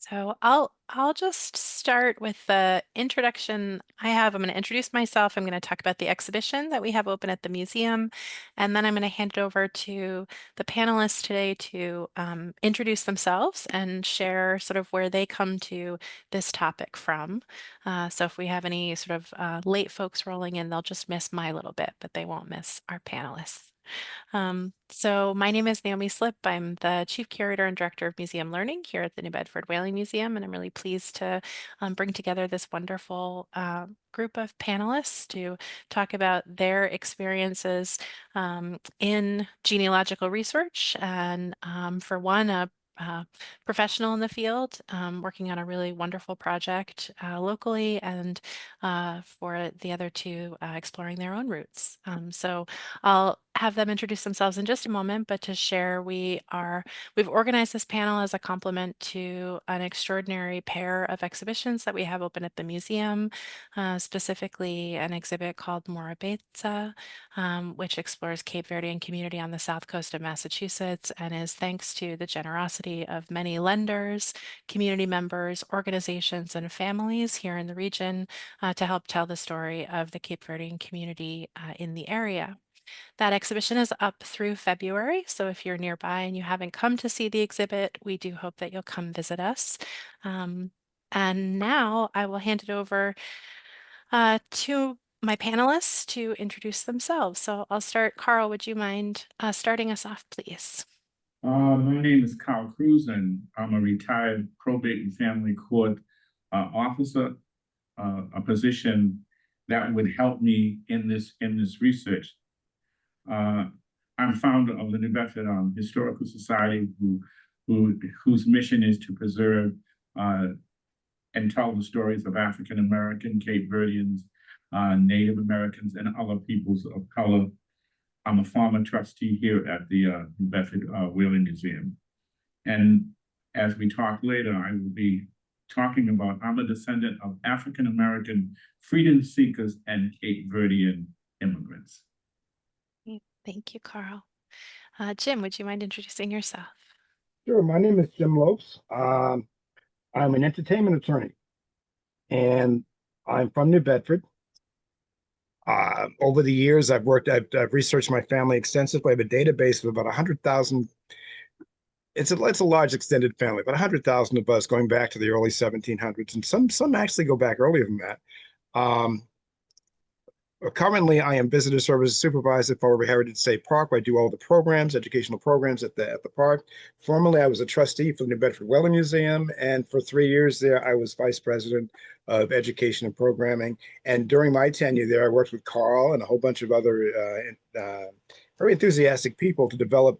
So I'll just start with the introduction I have. I'm going to introduce myself. I'm going to talk about the exhibition that we have open at the museum, and then I'm going to hand it over to the panelists today to introduce themselves and share sort of where they come to this topic from. So if we have any sort of late folks rolling in, they'll just miss my little bit, but they won't miss our panelists. So my name is Naomi Slipp. I'm the Chief Curator and Director of Museum Learning here at the New Bedford Whaling Museum, and I'm really pleased to bring together this wonderful group of panelists to talk about their experiences in genealogical research, and for one, a professional in the field, working on a really wonderful project locally, and for the other two, exploring their own roots. So I'll have them introduce themselves in just a moment, but to share, we've organized this panel as a complement to an extraordinary pair of exhibitions that we have open at the museum, specifically an exhibit called Morabeza, which explores Cape Verdean community on the south coast of Massachusetts and is thanks to the generosity of many lenders, community members, organizations, and families here in the region to help tell the story of the Cape Verdean community in the area. That exhibition is up through February, so if you're nearby and you haven't come to see the exhibit, we do hope that you'll come visit us. And now I will hand it over to my panelists to introduce themselves. So I'll start. Carl, would you mind starting us off, please? My name is Cruz, and I'm a retired probate and family court officer, a position that would help me in this research. I'm founder of the New Bedford Historical Society, whose mission is to preserve and tell the stories of African American, Cape Verdeans, Native Americans, and other peoples of color. I'm a former trustee here at the New Bedford Whaling Museum. And as we talk later, I will be talking about, I'm a descendant of African American freedom seekers and Cape Verdean immigrants. Thank you, Carl. Jim, would you mind introducing yourself? Sure. My name is Jim Lopes. I'm an entertainment attorney, and I'm from New Bedford. Over the years, I've researched my family extensively. I have a database of about 100,000. It's a large extended family, about 100,000 of us going back to the early 1700s, and some actually go back earlier than that. Currently, I am visitor services supervisor for Heritage State Park, where I do all the programs, educational programs at the park. Formerly, I was a trustee for the New Bedford Whaling Museum, and for 3 years there, I was vice president of education and programming. And during my tenure there, I worked with Carl and a whole bunch of other very enthusiastic people to develop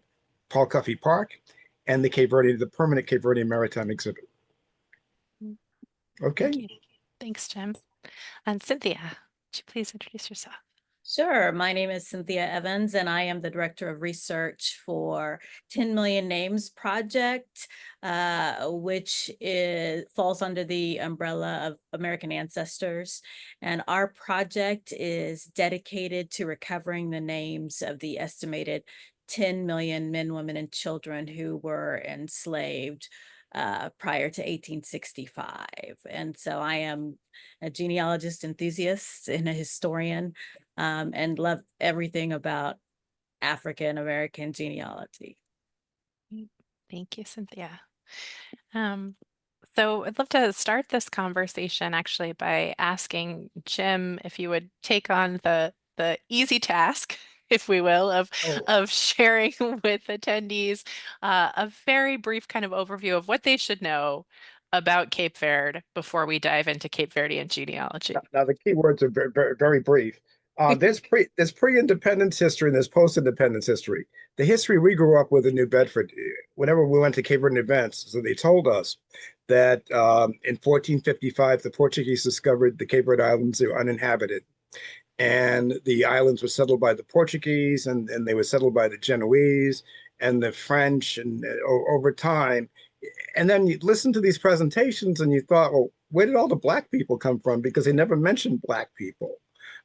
Paul Cuffey Park and the permanent Cape Verdean Maritime exhibit. Okay. Thanks, Jim. And Cynthia, would you please introduce yourself? Sure. My name is Cynthia Evans, and I am the Director of Research for 10 Million Names Project, which falls under the umbrella of American Ancestors. And our project is dedicated to recovering the names of the estimated 10 million men, women, and children who were enslaved prior to 1865. And so I am a genealogist enthusiast and a historian, and love everything about African American genealogy. Thank you, Cynthia. So I'd love to start this conversation actually by asking Jim if you would take on the easy task, if we will, of sharing with attendees a very brief kind of overview of what they should know about Cape Verde before we dive into Cape Verdean genealogy. Now the key words are very, very brief. There's pre-independence history and there's post-independence history. The history we grew up with in New Bedford, whenever we went to Cape Verdean events, so they told us that in 1455, the Portuguese discovered the Cape Verde Islands. They were uninhabited. And the islands were settled by the Portuguese, and they were settled by the Genoese and the French, and over time. And then you listen to these presentations and you thought, well, where did all the Black people come from? Because they never mentioned Black people.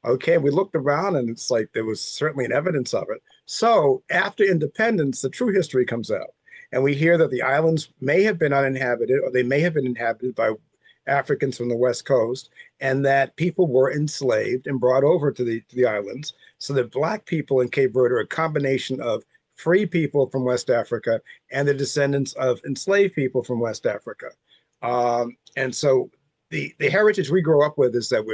Okay, we looked around and it's like there was certainly an evidence of it. So after independence, the true history comes out. And we hear that the islands may have been uninhabited, or they may have been inhabited by Africans from the West Coast, and that people were enslaved and brought over to the islands. So that Black people in Cape Verde are a combination of free people from West Africa and the descendants of enslaved people from West Africa. And so the heritage we grow up with is that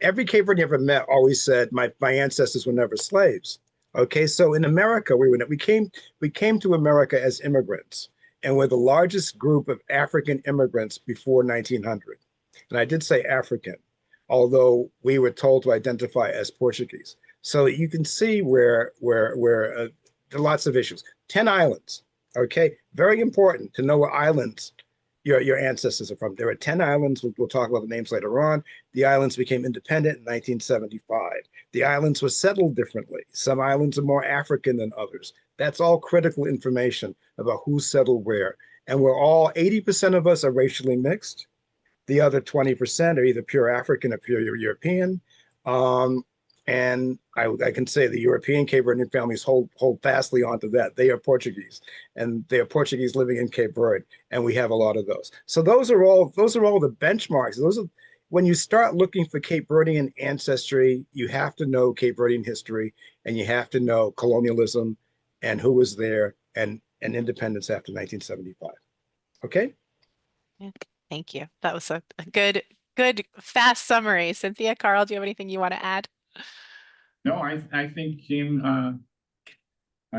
every Cape Verdean ever met always said, my ancestors were never slaves. Okay, so in America, we came to America as immigrants, and we're the largest group of African immigrants before 1900. And I did say African, although we were told to identify as Portuguese. So you can see where there are lots of issues. 10 islands, okay? Very important to know what islands your ancestors are from. There are 10 islands. We'll talk about the names later on. The islands became independent in 1975. The islands were settled differently. Some islands are more African than others. That's all critical information about who settled where. And we're all, 80% of us are racially mixed. The other 20% are either pure African or pure European. And I can say the European Cape Verdean families hold fastly onto that. They are Portuguese, and they are Portuguese living in Cape Verde, and we have a lot of those. So those are all the benchmarks. Those are, when you start looking for Cape Verdean ancestry, you have to know Cape Verdean history, and you have to know colonialism and who was there, and independence after 1975. Okay. Yeah, thank you. That was a good fast summary. Cynthia, Carl, do you have anything you want to add? No, I think Jim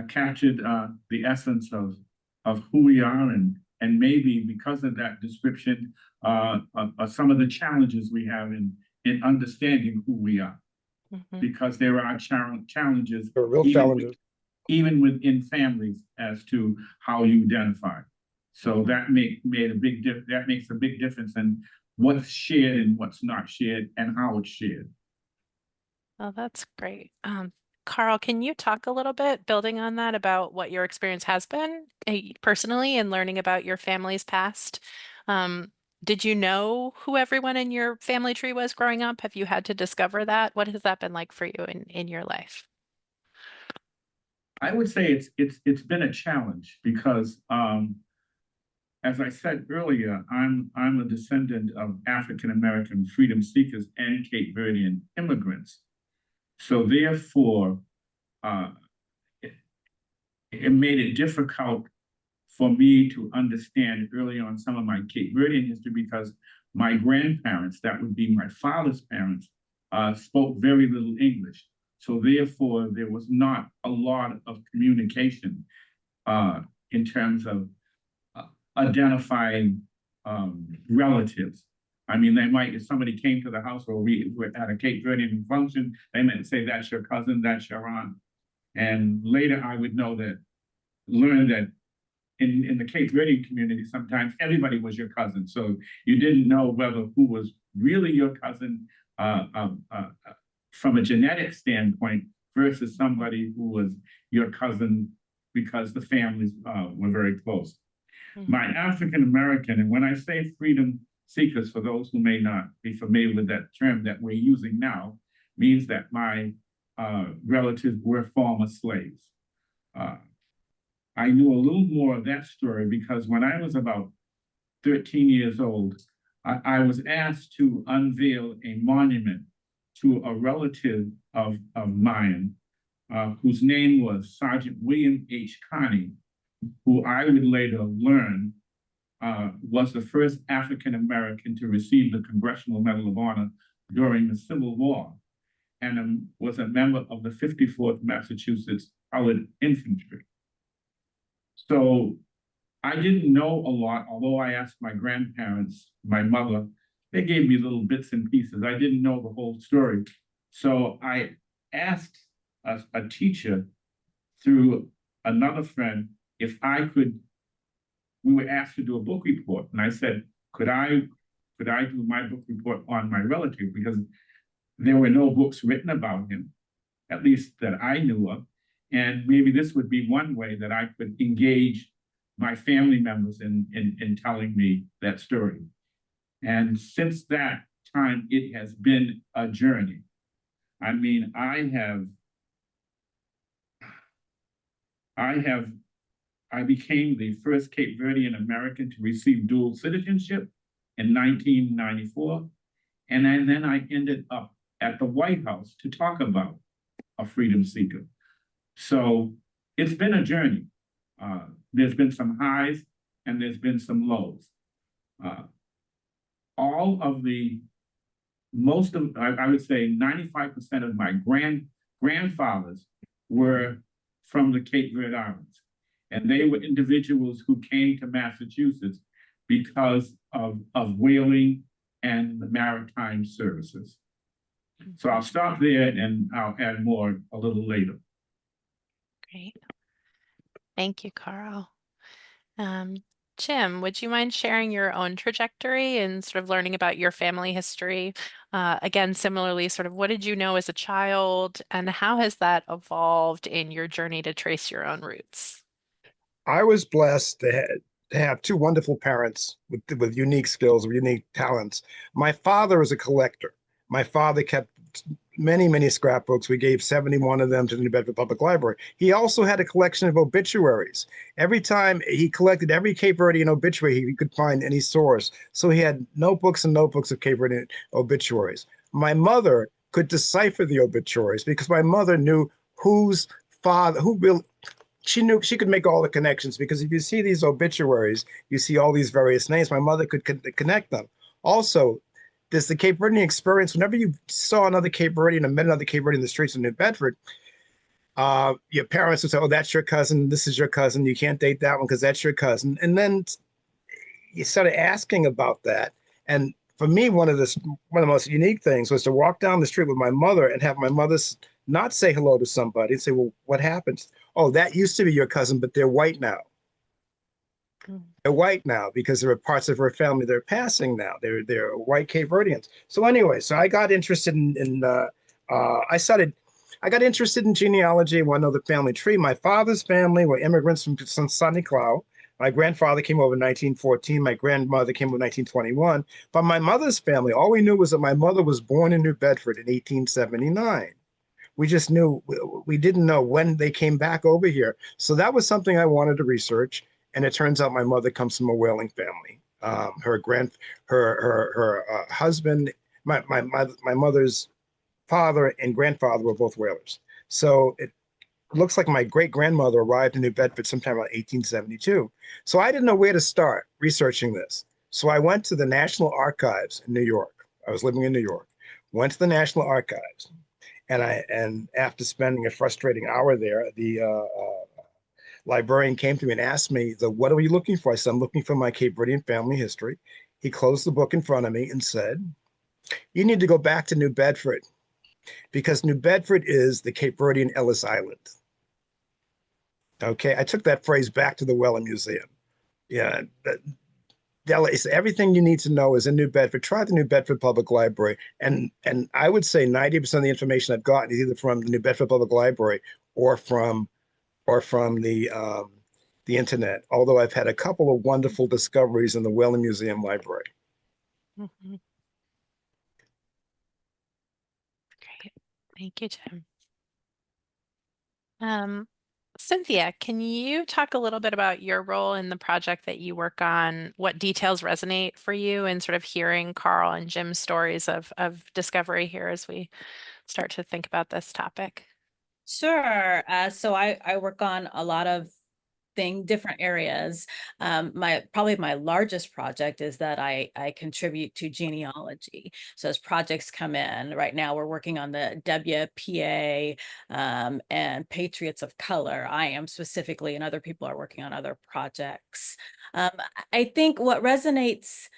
captured the essence of who we are, and maybe because of that description, some of the challenges we have in understanding who we are. Mm-hmm. Because there are challenges, there are real challenges, even within families, as to how you identify. So mm-hmm. that makes a big difference in what's shared and what's not shared, and how it's shared. Oh, that's great. Carl, can you talk a little bit, building on that, about what your experience has been personally in learning about your family's past? Did you know who everyone in your family tree was growing up? Have you had to discover that? What has that been like for you in your life? I would say it's been a challenge because, as I said earlier, I'm a descendant of African American freedom seekers and Cape Verdean immigrants. So therefore, it made it difficult for me to understand early on some of my Cape Verdean history, because my grandparents, that would be my father's parents, spoke very little English. So therefore, there was not a lot of communication in terms of identifying relatives. I mean, they might, if somebody came to the house or we were at a Cape Verdean function, they might say, that's your cousin, that's your aunt. And later I would learn that in the Cape Verdean community, sometimes everybody was your cousin. So you didn't know whether who was really your cousin from a genetic standpoint versus somebody who was your cousin because the families were very close. Mm-hmm. My African American, and when I say freedom seekers, for those who may not be familiar with that term that we're using now, means that my relatives were former slaves. I knew a little more of that story because when I was about 13 years old, I was asked to unveil a monument to a relative of mine, whose name was Sergeant William H. Connie, who I would later learn was the first African American to receive the Congressional Medal of Honor during the Civil War, and was a member of the 54th Massachusetts Colored Infantry. So I didn't know a lot, although I asked my grandparents, my mother, they gave me little bits and pieces. I didn't know the whole story. So I asked a teacher through another friend if I could. We were asked to do a book report, and I said, could I do my book report on my relative, because there were no books written about him, at least that I knew of, and maybe this would be one way that I could engage my family members in telling me that story. And since that time, it has been a journey. I mean, I I became the first Cape Verdean American to receive dual citizenship in 1994. And then I ended up at the White House to talk about a freedom seeker. So it's been a journey. There's been some highs and there's been some lows. All of the, most of, I would say 95% of my grandfathers were from the Cape Verde Islands. And they were individuals who came to Massachusetts because of whaling and the maritime services. So I'll stop there and I'll add more a little later. Great. Thank you, Carl. Jim, would you mind sharing your own trajectory and sort of learning about your family history? Again, similarly, sort of what did you know as a child and how has that evolved in your journey to trace your own roots? I was blessed to have two wonderful parents with unique skills, with unique talents. My father was a collector. My father kept many scrapbooks. We gave 71 of them to the New Bedford Public Library. He also had a collection of obituaries. Every time he collected every Cape Verdean obituary he could find any source. So he had notebooks and notebooks of Cape Verdean obituaries. My mother could decipher the obituaries because my mother knew whose father, who really, she knew she could make all the connections, because if you see these obituaries, you see all these various names. My mother could connect them. Also, there's the Cape Verdean experience. Whenever you saw another Cape Verdean or met another Cape Verdean in the streets of New Bedford, your parents would say, oh, that's your cousin. This is your cousin. You can't date that one because that's your cousin. And then you started asking about that. And for me, one of the most unique things was to walk down the street with my mother and have my mother not say hello to somebody and say, well, what happened? Oh, that used to be your cousin, but they're white now. They're white now because there are parts of her family that are passing now. They're white Cape Verdeans. So anyway, so I got interested I got interested in genealogy and want to know the family tree. My father's family were immigrants from Sunny Cloud. My grandfather came over in 1914. My grandmother came over in 1921. But my mother's family, all we knew was that my mother was born in New Bedford in 1879. We just knew, we didn't know when they came back over here. So that was something I wanted to research. And it turns out my mother comes from a whaling family. Her husband, my mother's father and grandfather were both whalers. So it looks like my great grandmother arrived in New Bedford sometime around 1872. So I didn't know where to start researching this. So I went to the National Archives in New York. I was living in New York. Went to the National Archives. And after spending a frustrating hour there, the librarian came to me and asked me, what are you looking for? I said, I'm looking for my Cape Verdean family history. He closed the book in front of me and said, you need to go back to New Bedford because New Bedford is the Cape Verdean Ellis Island. Okay, I took that phrase back to the Whaling Museum. Yeah, everything you need to know is in New Bedford. Try the New Bedford Public Library. And I would say 90% of the information I've gotten is either from the New Bedford Public Library or from the internet, although I've had a couple of wonderful discoveries in the Whaling Museum library. Mm-hmm. Great. Thank you, Jim. Cynthia, can you talk a little bit about your role in the project that you work on? What details resonate for you and sort of hearing Carl and Jim's stories of discovery here as we start to think about this topic? Sure. So I work on a lot of different areas. Probably my largest project is that I contribute to genealogy. So as projects come in, right now we're working on the WPA and Patriots of Color. I am specifically, and other people are working on other projects. I think what resonates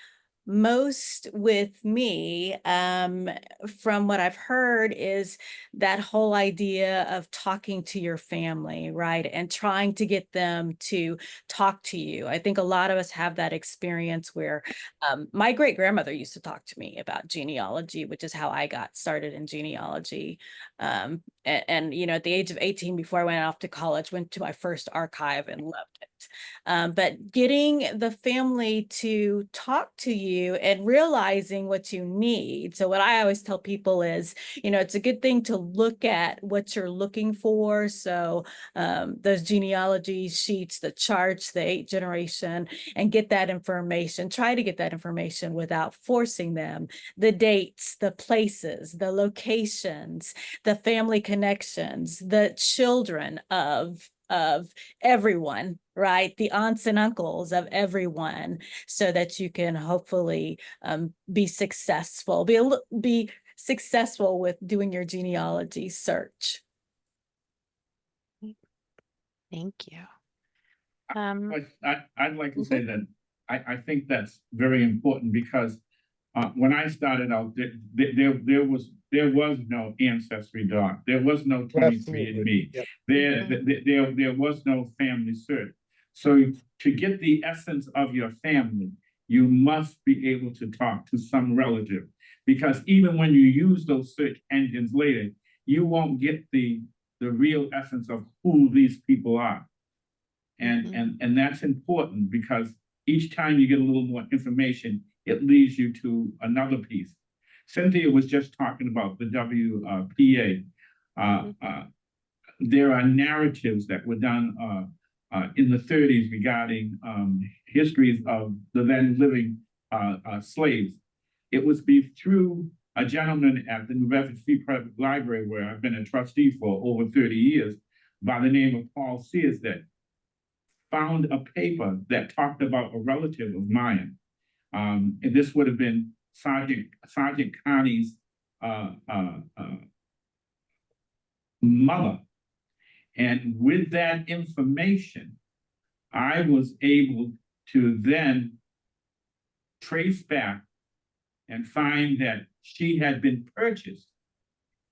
most with me from what I've heard is that whole idea of talking to your family, right? And trying to get them to talk to you. I think a lot of us have that experience where my great grandmother used to talk to me about genealogy, which is how I got started in genealogy. And you know, at the age of 18, before I went off to college, went to my first archive and loved But getting the family to talk to you and realizing what you need. So what I always tell people is, it's a good thing to look at what you're looking for. So those genealogy sheets, the charts, the 8th generation, and get that information. Try to get that information without forcing them. The dates, the places, the locations, the family connections, the children of everyone, right? The aunts and uncles of everyone, so that you can hopefully be successful, be successful with doing your genealogy search. Thank you. I'd like to say that I think that's very important because when I started out, there was no Ancestry.org. There was no 23andMe. Yep. There was no family search. So to get the essence of your family, you must be able to talk to some relative, because even when you use those search engines later, you won't get the real essence of who these people are. And that's important, because each time you get a little more information, it leads you to another piece. Cynthia was just talking about the WPA. There are narratives that were done in the 30s regarding histories of the then living slaves. It was through a gentleman at the New Bedford Free Public Library, where I've been a trustee for over 30 years, by the name of Paul Sears, that found a paper that talked about a relative of mine. And this would have been Sergeant Connie's mother. And with that information, I was able to then trace back and find that she had been purchased.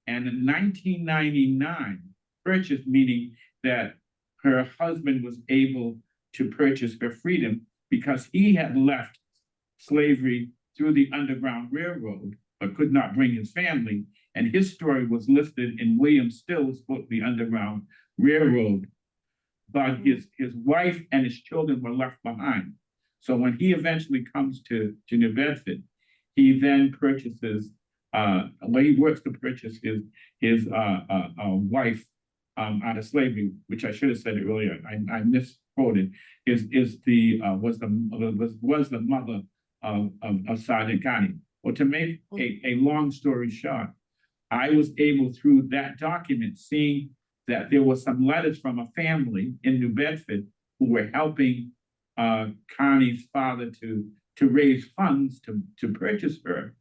And in 1999, purchased meaning that her husband was able to purchase her freedom because he had left slavery through the Underground Railroad, but could not bring his family. And his story was listed in William Still's book, The Underground Railroad. But his wife and his children were left behind. So when he eventually comes to New Bedford, he then purchases, he works to purchase his wife out of slavery, which I should have said earlier. I misquoted. Was the mother of Sergeant Connie. Well, to make a long story short, I was able, through that document, seeing that there were some letters from a family in New Bedford who were helping Connie's father to raise funds to purchase her,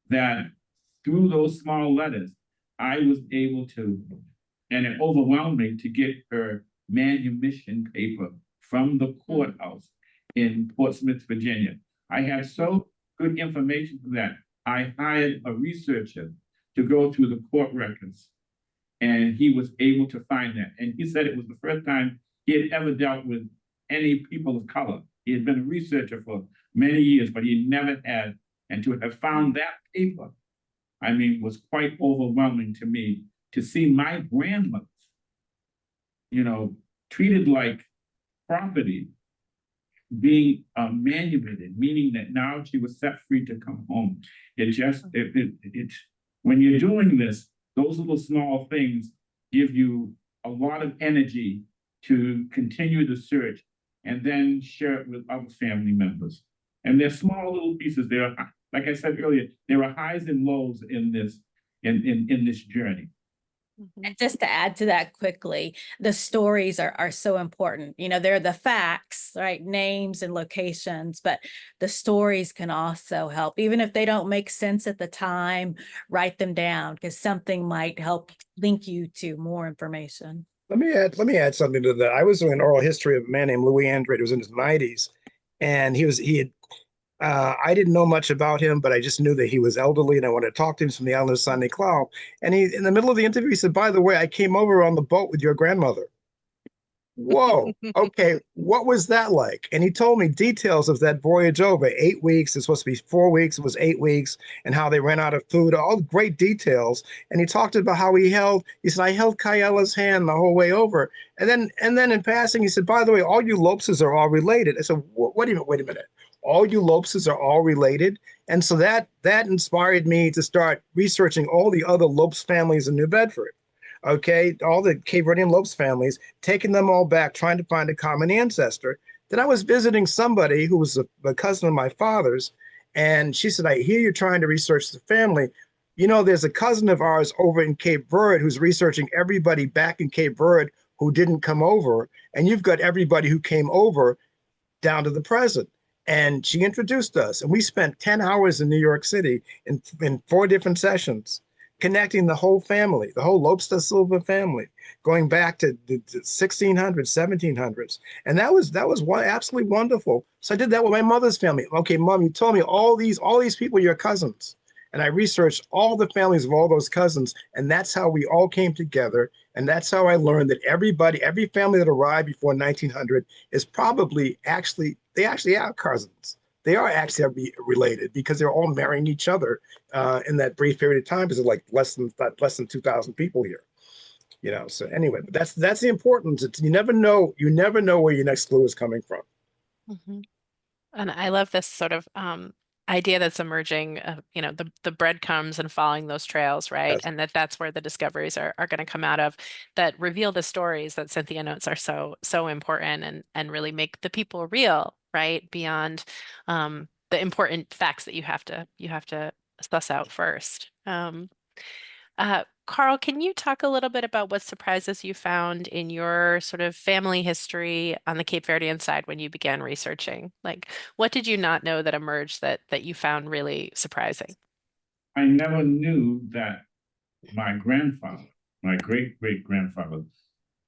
that through those small letters, I was able to, and it overwhelmed me, to get her manumission paper from the courthouse in Portsmouth, Virginia. I had so good information from that. I hired a researcher to go through the court records, and he was able to find that. And he said it was the first time he had ever dealt with any people of color. He had been a researcher for many years, but he never had. And to have found that paper, I mean, was quite overwhelming to me, to see my grandmothers, treated like property, being manumitted, meaning that now she was set free to come home. When you're doing this, those little small things give you a lot of energy to continue the search and then share it with other family members. And they're small little pieces. There are, like I said earlier, there are highs and lows in this journey. And just to add to that quickly, the stories are so important. They're the facts, right? Names and locations, but the stories can also help. Even if they don't make sense at the time, write them down, because something might help link you to more information. Let me add something to that. I was doing an oral history of a man named Louis Andrade, who was in his 90s, and I didn't know much about him, but I just knew that he was elderly, and I wanted to talk to him from the island of San Nicolau. And he, in the middle of the interview, he said, "By the way, I came over on the boat with your grandmother." Whoa, okay, what was that like? And he told me details of that voyage over 8 weeks. It's supposed to be 4 weeks, it was 8 weeks, and how they ran out of food, all great details. And he talked about how he said, I held Kayella's hand the whole way over. And then in passing, he said, by the way, all you Lopses are all related. I said, what do you mean? Wait a minute. All you Lopses are all related. And so that inspired me to start researching all the other Lopes families in New Bedford. Okay, all the Cape Verdean Lopes families, taking them all back, trying to find a common ancestor. Then I was visiting somebody who was a cousin of my father's, and she said, I hear you're trying to research the family. You know, there's a cousin of ours over in Cape Verde who's researching everybody back in Cape Verde who didn't come over, and you've got everybody who came over down to the present. And she introduced us, and we spent 10 hours in New York City in 4 different sessions, connecting the whole family, the whole Lopes da Silva family, going back to the 1600s, 1700s. And that was absolutely wonderful. So I did that with my mother's family. Okay, Mom, you told me all these people are your cousins. And I researched all the families of all those cousins, and that's how we all came together. And that's how I learned that every family that arrived before 1900 is probably they actually are cousins. They are actually related because they're all marrying each other in that brief period of time, because it's like less than 2,000 people here. You know, so anyway, that's the importance. You never know where your next clue is coming from. Mhm. And I love this sort of idea that's emerging, the breadcrumbs and following those trails, right? Yes. And that's where the discoveries are going to come out of, that reveal the stories that Cynthia notes are so important, and really make the people real, right? Beyond the important facts that you have to suss out first. Carl, can you talk a little bit about what surprises you found in your sort of family history on the Cape Verdean side when you began researching? Like, what did you not know that emerged that you found really surprising? I never knew that my grandfather, my great-great-grandfather,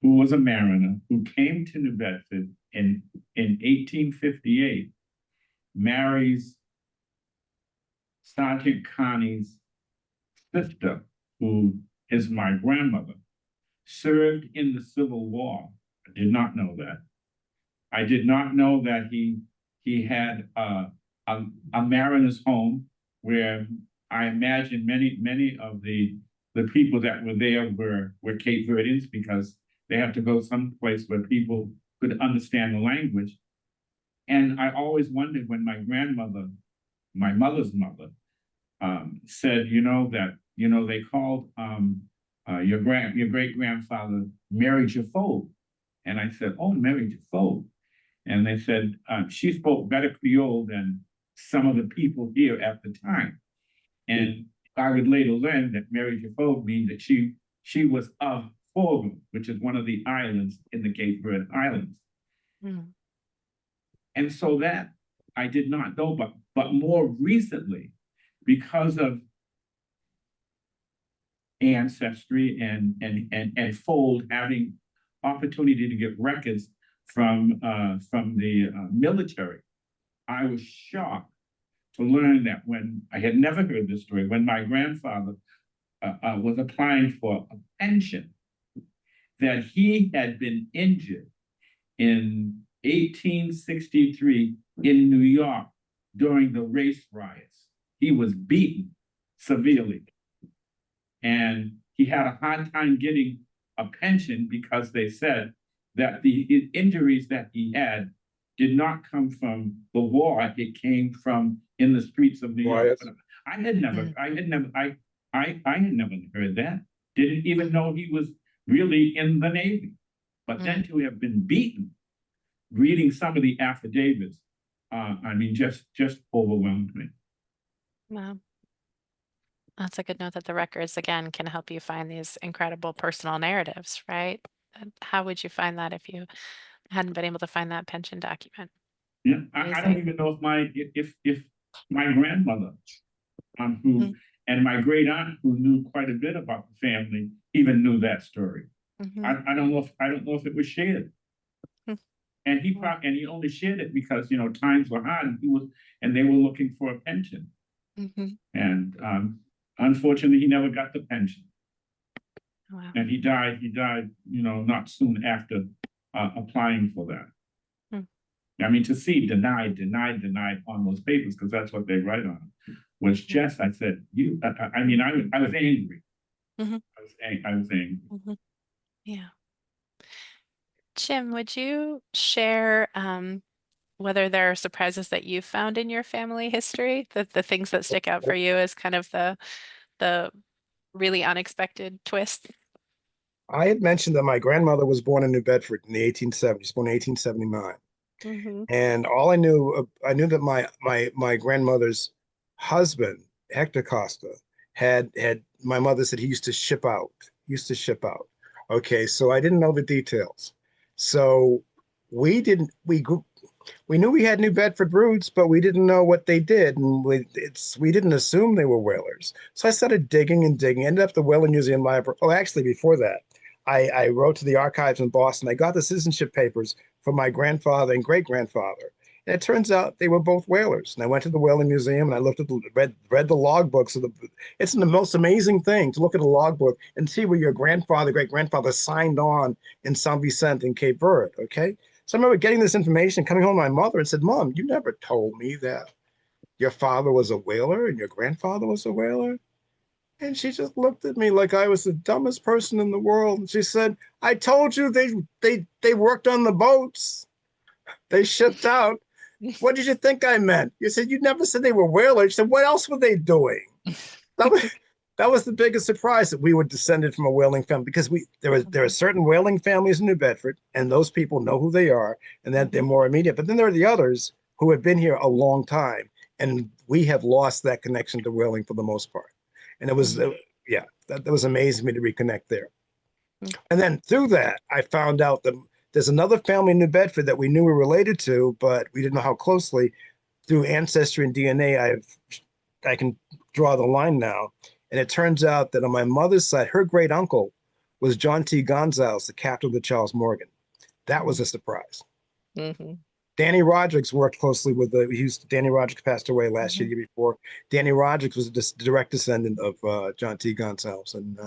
who was a mariner, who came to New Bedford in 1858, marries Sergeant Connie's sister, who is my grandmother, served in the Civil War. I did not know that. I did not know that he had a mariner's home where I imagine many of the people that were there were Cape Verdeans, because they have to go someplace where people could understand the language. And I always wondered when my grandmother, my mother's mother, said, they called your great grandfather Mary Jaffoe. And I said, oh, Mary Jaffoe. And they said she spoke better Creole than some of the people here at the time. And I would later learn that Mary Jaffoe means that she was of Forum, which is one of the islands in the Cape Verde Islands. Mm. And so that I did not know, but more recently, because of Ancestry and Fold having opportunity to get records from the military, I was shocked to learn that when I had never heard this story, when my grandfather was applying for a pension, that he had been injured in 1863 in New York during the race riots. He was beaten severely, and he had a hard time getting a pension because they said that the injuries that he had did not come from the war; it came from in the streets of New York. Yes. I had never heard that. Didn't even know he was really in the Navy. But then to have been beaten, reading some of the affidavits, just overwhelmed me. Wow. That's a good note, that the records, again, can help you find these incredible personal narratives, right? And how would you find that if you hadn't been able to find that pension document? Yeah, I don't even know if my grandmother, who Mm. and my great aunt, who knew quite a bit about the family, even knew that story. Mhm. I don't know if it was shared. Hmm. And he only shared it because times were hard, and they were looking for a pension. Mhm. And unfortunately, he never got the pension, Wow. and he died not soon after applying for that. Hmm. I mean, to see denied, denied, denied on those papers, because that's what they write on, was just, I said, I mean, I was angry. Mm-hmm. I was angry. Mm-hmm. Yeah. Jim, would you share whether there are surprises that you've found in your family history, the things that stick out for you as kind of the really unexpected twist? I had mentioned that my grandmother was born in New Bedford in the 1870s, born in 1879. Mm-hmm. And all I knew that my grandmother's husband, Hector Costa, had my mother said he used to ship out, Okay, so I didn't know the details. So we didn't we knew we had New Bedford roots, but we didn't know what they did, and we didn't assume they were whalers. So I started digging and digging. Ended up at the Whaling Museum Library. Oh, actually, before that, I wrote to the archives in Boston. I got the citizenship papers from my grandfather and great grandfather, and it turns out they were both whalers. And I went to the Whaling Museum and I looked at read the logbooks of the. It's the most amazing thing to look at a logbook and see where your grandfather, great grandfather signed on in Saint Vincent in Cape Verde. Okay. So I remember getting this information, coming home to my mother and said, Mom, you never told me that your father was a whaler and your grandfather was a whaler. And she just looked at me like I was the dumbest person in the world. And she said, I told you they worked on the boats. They shipped out. What did you think I meant? You said you never said they were whalers. She said, what else were they doing? That was that was the biggest surprise, that we were descended from a whaling family, because there are certain whaling families in New Bedford, and those people know who they are, and that they're more immediate. But then there are the others who have been here a long time, and we have lost that connection to whaling for the most part. And it was yeah, that was amazing to me to reconnect there. And then through that, I found out that there's another family in New Bedford that we knew we were related to, but we didn't know how closely. Through ancestry and DNA, I can draw the line now. And it turns out that on my mother's side, her great uncle was John T. Gonzalez, the captain of the Charles Morgan. That was a surprise. Mm-hmm. Danny Rodrigues worked closely with Danny Rodrigues passed away last year before. Danny Rodrigues was a direct descendant of John T. Gonzalez, and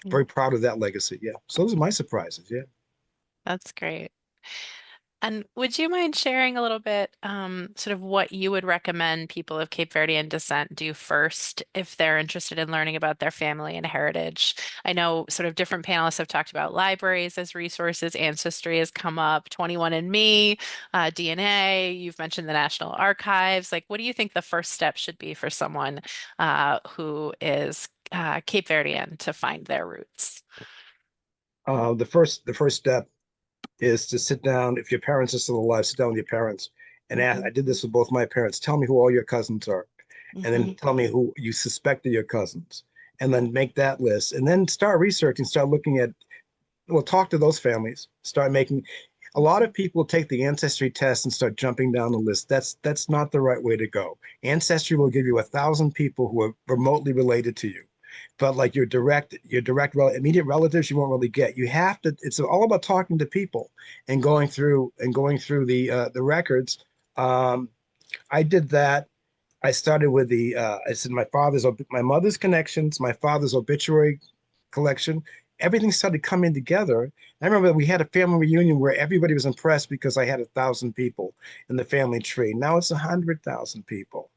very proud of that legacy. Yeah. So those are my surprises. Yeah. That's great. And would you mind sharing a little bit, sort of what you would recommend people of Cape Verdean descent do first if they're interested in learning about their family and heritage? I know sort of different panelists have talked about libraries as resources, Ancestry has come up, 21andMe, DNA, you've mentioned the National Archives. Like, what do you think the first step should be for someone who is Cape Verdean to find their roots? The first step is to sit down. If your parents are still alive, sit down with your parents and ask. I did this with both my parents. Tell me who all your cousins are, and then tell me who you suspect are your cousins, and then make that list, and then start researching, start looking at. Well, talk to those families. Start making. A lot of people take the ancestry test and start jumping down the list. That's not the right way to go. Ancestry will give you 1,000 people who are remotely related to you, but like your immediate relatives, you won't really get. You have to. It's all about talking to people and going through the records. I did that. I started with I said my mother's connections, my father's obituary collection. Everything started coming together. I remember we had a family reunion where everybody was impressed because I had 1,000 people in the family tree. Now it's 100,000 people.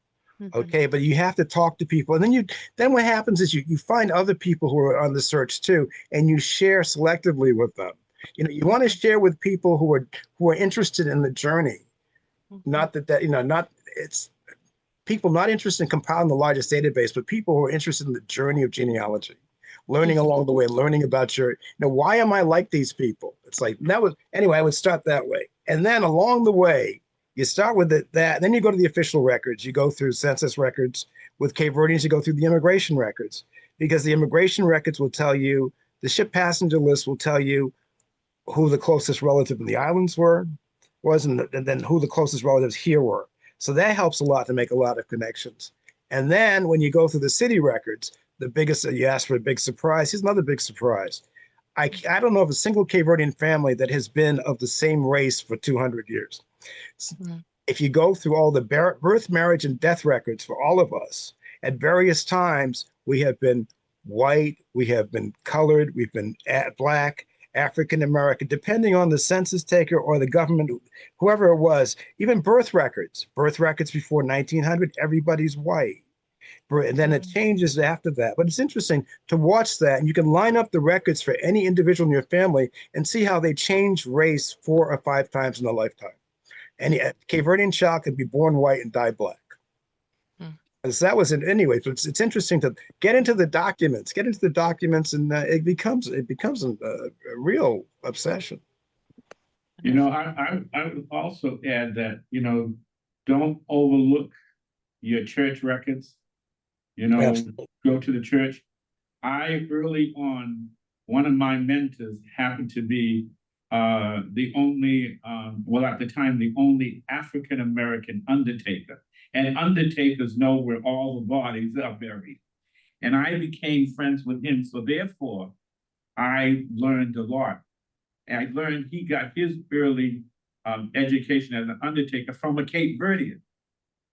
Okay, but you have to talk to people, and then what happens is you find other people who are on the search too, and you share selectively with them. You want to share with people who are interested in the journey, not not it's people not interested in compiling the largest database, but people who are interested in the journey of genealogy, learning along the way, learning about why am I like these people? It's like anyway, I would start that way, and then along the way. You start with that, then you go to the official records. You go through census records. With Cape Verdeans, you go through the immigration records, because the immigration records will tell you, the ship passenger list will tell you who the closest relative in the islands was, and then who the closest relatives here were. So that helps a lot to make a lot of connections. And then when you go through the city records, you asked for a big surprise. Here's another big surprise. I don't know of a single Cape Verdean family that has been of the same race for 200 years. If you go through all the birth, marriage, and death records for all of us, at various times, we have been white, we have been colored, we've been black, African American, depending on the census taker or the government, whoever it was. Even birth records before 1900, everybody's white. And then it changes after that. But it's interesting to watch that, and you can line up the records for any individual in your family and see how they change race 4 or 5 times in a lifetime. Any Cape Verdean child could be born white and die black. Because that was it anyway. So it's interesting to get into the documents, and it becomes a real obsession. You know, I would also add that, you know, don't overlook your church records. You know, Absolutely. go to the church. I early on, one of my mentors happened to be the only, well, at the time, the only African-American undertaker. And undertakers know where all the bodies are buried. And I became friends with him. So therefore, I learned a lot. And I learned he got his early education as an undertaker from a Cape Verdean,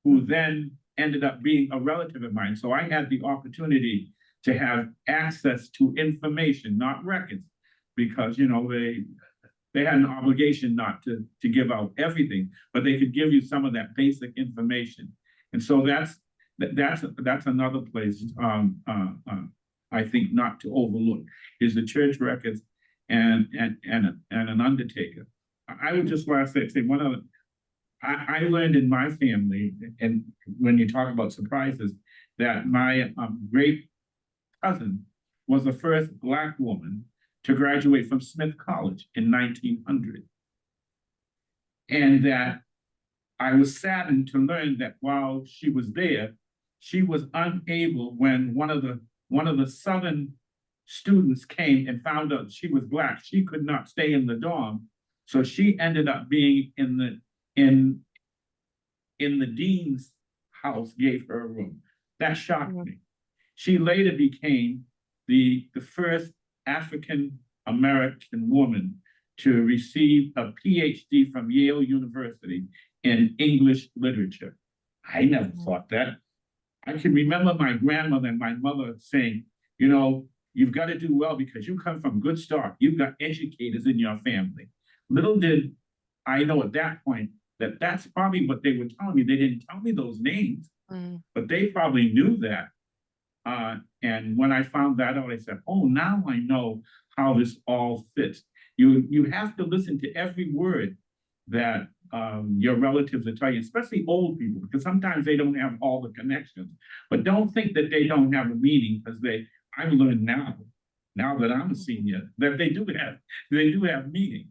who then ended up being a relative of mine. So I had the opportunity to have access to information, not records, because, you know, they had an obligation not to give out everything, but they could give you some of that basic information. And so that's another place I think not to overlook is the church records and an undertaker. I would just want to say one other. I learned in my family, and when you talk about surprises, that my great cousin was the first Black woman to graduate from Smith College in 1900. And that I was saddened to learn that while she was there, she was unable, when one of the Southern students came and found out she was Black, she could not stay in the dorm. So she ended up being in the dean's house, gave her a room. That shocked me. She later became the first African-American woman to receive a PhD from Yale University in English literature. I never thought that. I can remember my grandmother and my mother saying, you know, you've got to do well because you come from good start. You've got educators in your family. Little did I know at that point that that's probably what they were telling me. They didn't tell me those names, but they probably knew that. And when I found that out, I said, oh, now I know how this all fits. You have to listen to every word that your relatives are telling you, especially old people, because sometimes they don't have all the connections. But don't think that they don't have a meaning, because I've learned now that I'm a senior, that they do have meaning.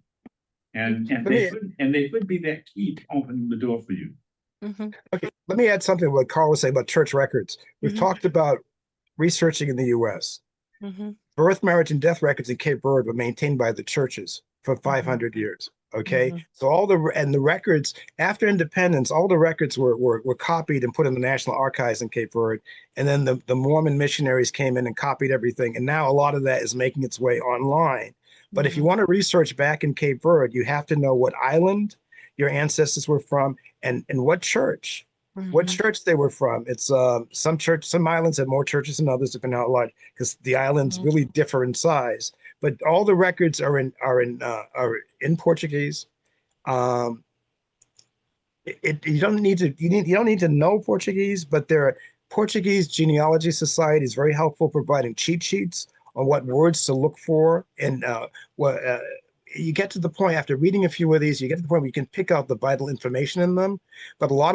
And they could be that key to opening the door for you. Okay, let me add something to what Carl was saying about church records. We've talked about researching in the U.S. Birth, marriage, and death records in Cape Verde were maintained by the churches for 500 years. Okay, so all the records after independence, all the records were copied and put in the National Archives in Cape Verde, and then the Mormon missionaries came in and copied everything, and now a lot of that is making its way online. But if you want to research back in Cape Verde, you have to know what island your ancestors were from and what church. What church they were from. It's some islands have more churches than others, depending on how large, because the islands really differ in size. But all the records are in Portuguese. You don't need to know Portuguese, but there are Portuguese Genealogy Society is very helpful, providing cheat sheets on what words to look for, and you get to the point after reading a few of these, you get to the point where you can pick out the vital information in them. But all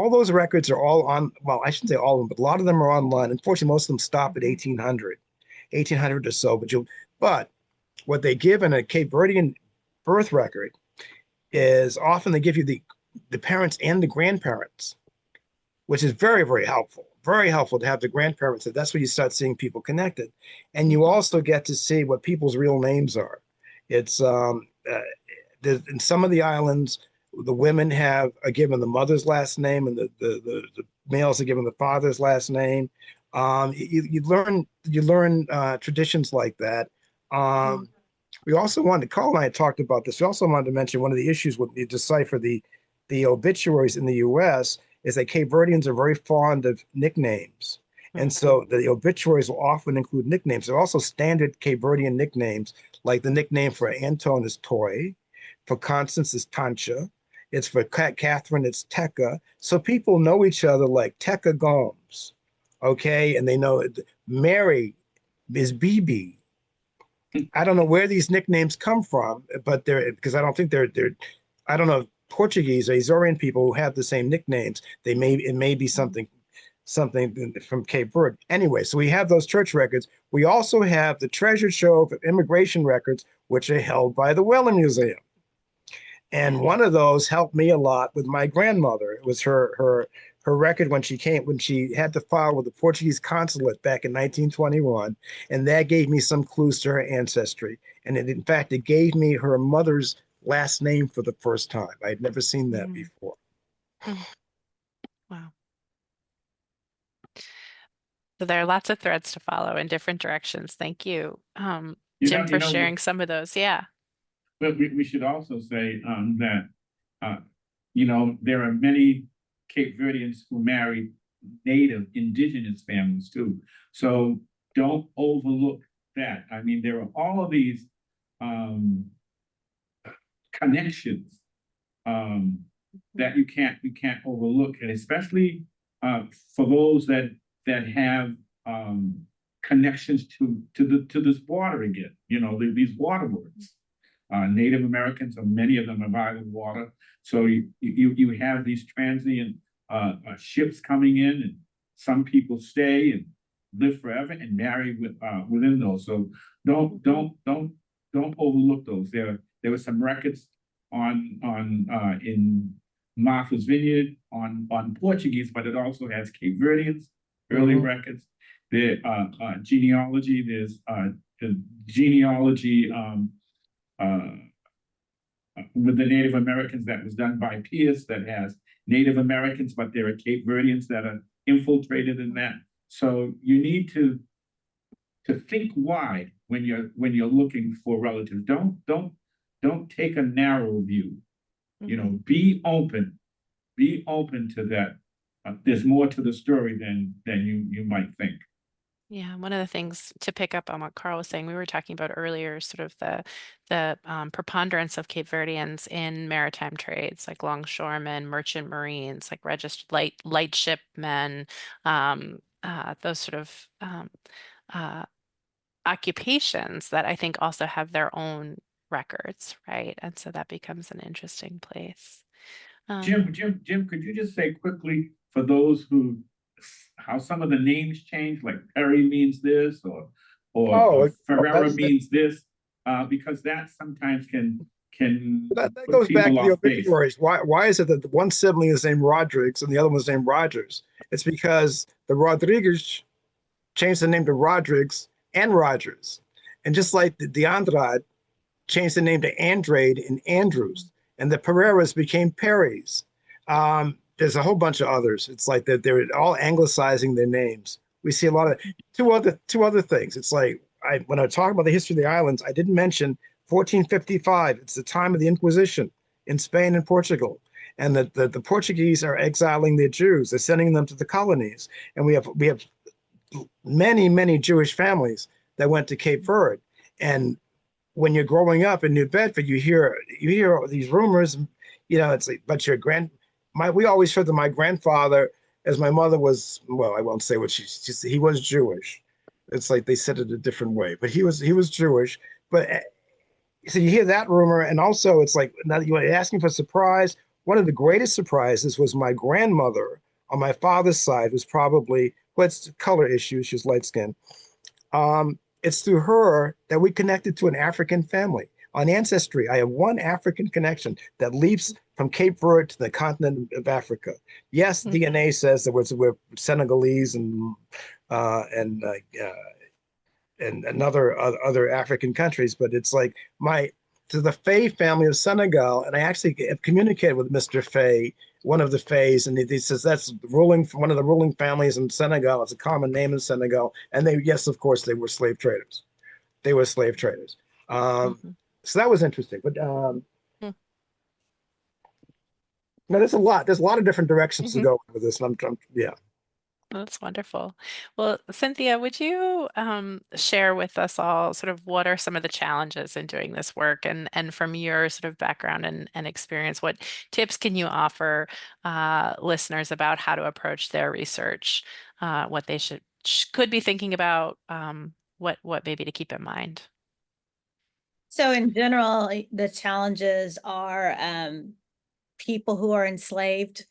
those records are all on. Well, I shouldn't say all of them, but a lot of them are online. Unfortunately, most of them stop at 1800 or so. But what they give in a Cape Verdean birth record is often they give you the parents and the grandparents, which is very, very helpful. Very helpful to have the grandparents. That's where you start seeing people connected. And you also get to see what people's real names are. It's in some of the islands, the women are given the mother's last name, and the males are given the father's last name. You learn traditions like that. We also wanted, Carl and I had talked about this. We also wanted to mention one of the issues when you decipher the obituaries in the U.S. is that Cape Verdeans are very fond of nicknames. And so the obituaries will often include nicknames. There are also standard Cape Verdean nicknames, like the nickname for Anton is Toy, for Constance is Tancha, it's for Catherine, it's Tekka. So people know each other like Tekka Gomes, okay? And they know Mary is BB. I don't know where these nicknames come from, but they're because I don't think they're I don't know Portuguese or Azorean people who have the same nicknames. It may be something from Cape Verde. Anyway, so we have those church records. We also have the treasure trove of immigration records, which are held by the Whaling Museum. And one of those helped me a lot with my grandmother. It was her record when she had to file with the Portuguese consulate back in 1921, and that gave me some clues to her ancestry. And in fact, it gave me her mother's last name for the first time. I had never seen that before. Wow. So there are lots of threads to follow in different directions. Thank you, Jim, for sharing some of those. Yeah. But we should also say that there are many Cape Verdeans who marry native indigenous families too. So don't overlook that. I mean, there are all of these connections that you can't overlook, and especially for those that have connections to this water again. These water words. Native Americans, many of them are by the water. So you have these transient ships coming in, and some people stay and live forever and marry within those. So don't overlook those. There were some records in Martha's Vineyard on Portuguese, but it also has Cape Verdeans early records. The genealogy, there's the genealogy with the Native Americans that was done by Pierce that has Native Americans, but there are Cape Verdeans that are infiltrated in that. So you need to think wide when you're looking for relatives. Don't take a narrow view. Be open to that. There's more to the story than you might think. Yeah, one of the things to pick up on what Carl was saying, we were talking about earlier, sort of the preponderance of Cape Verdeans in maritime trades, like longshoremen, merchant marines, like registered lightship men, those sort of occupations that I think also have their own records, right? And so that becomes an interesting place. Jim, could you just say quickly for those how some of the names change, like Perry means this, or Ferrera means this, because that sometimes can that goes back to the obituaries. Why is it that the one sibling is named Rodriguez and the other one's named Rogers? It's because the Rodriguez changed the name to Rodriguez and Rogers, and just like the Andrade changed the name to Andrade and Andrews, and the Pereiras became Perrys. There's a whole bunch of others. It's like that they're all anglicizing their names. We see a lot of two other things. It's like when I talk about the history of the islands, I didn't mention 1455. It's the time of the Inquisition in Spain and Portugal, and the Portuguese are exiling their Jews. They're sending them to the colonies, and we have many Jewish families that went to Cape Verde. And when you're growing up in New Bedford, you hear these rumors. It's like, but we always heard that my grandfather, as my mother was, well, I won't say what he was Jewish. It's like they said it a different way, but he was Jewish. But so you hear that rumor, and also it's like, now that you're asking for surprise, one of the greatest surprises was my grandmother on my father's side was probably, well, it's color issues, she's light skinned. It's through her that we connected to an African family. On Ancestry, I have one African connection that leaps from Cape Verde to the continent of Africa. Yes, DNA says that we're Senegalese and other African countries, but it's like to the Faye family of Senegal, and I actually have communicated with Mr. Faye, one of the Fays, and he says that's one of the ruling families in Senegal. It's a common name in Senegal, and yes, of course, they were slave traders. So that was interesting, but no, there's a lot of different directions to go with this, and yeah. That's wonderful. Well, Cynthia, would you share with us all sort of what are some of the challenges in doing this work and from your sort of background and experience, what tips can you offer listeners about how to approach their research, what they could be thinking about, what maybe to keep in mind? So in general, the challenges are people who are enslaved,